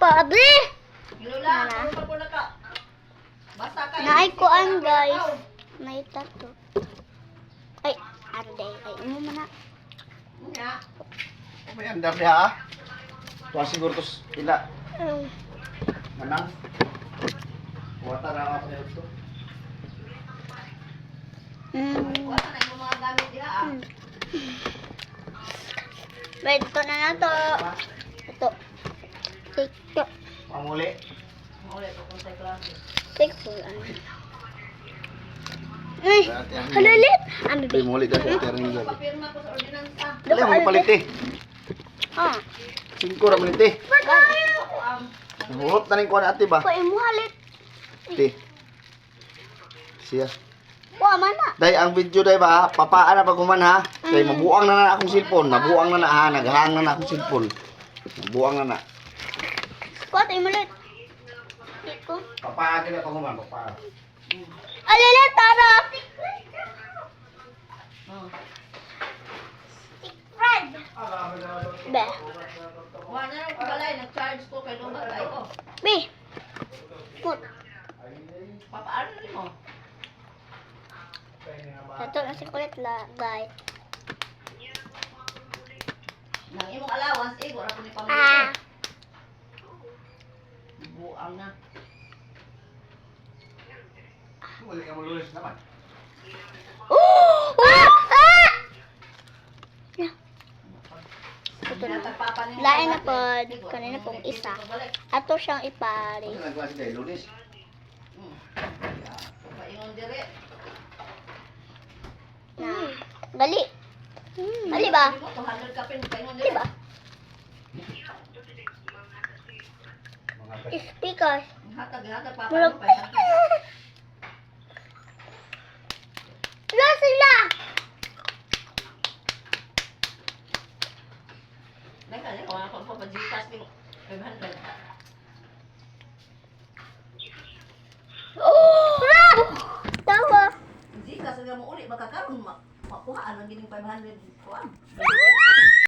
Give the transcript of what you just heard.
Padre! Lola, ano pa po na ka? Basta ka. Naikuan guys. May tato. Ay, arde. Ay, mo na. Nga. May andar niya ha? Tuwa siguro tos ila. Manang. Kuwata na ako sa ito. Wala na yung mga gamit diha ah. Wait, ito na na to. Ito. Ito. Pamuli. Maulit ko kung sa klase. Take full. Ay, halalit. Ang bibi. Pamuli ka sa tereng gabi. Papirma ko sa ordinansa. Alam mo palit eh. Ah. 5 ra manit eh. Ako ang Nahurot na rin ko na ate ba? Kuya mo halit. Ate. Siya. Kuha man na. Day ang video day ba? Papaan na pag kuman ha. Kay mabuang na na akong cellphone. Mabuang na na ha. Naghahang na na akong cellphone. Mabuang na na. Kuha tayo malit. Ito. Papaan na pag kuman. Papaan. Alalit, tara. Fred. Be. wala na rin ko balay. Nag-charge ko kay Luma tayo ko. Be. Mut. Papaano na rin mo? Ito na si kulit la, guys. Nang imong allowance eh. Wala ko ni pamilya. Ah. Buang na. Wala ka malulis naman. Ah! Ah! Ito na. Nagpapa ni Lain na po. Kanina pong isa. Ato siyang ipari. Ano nagklase day? Lunes? Paingon dire. Na. Gali. Gali ba? 200 ka pin paingon Gali dire. ba? Speakers. Hatag papa Murag. mo pa. Wala sila. Nagkali ko ako pa Gcash ni 500. Oh! Tawa. Gcash nga mo uli baka karon makuha ang gining 500 kuan.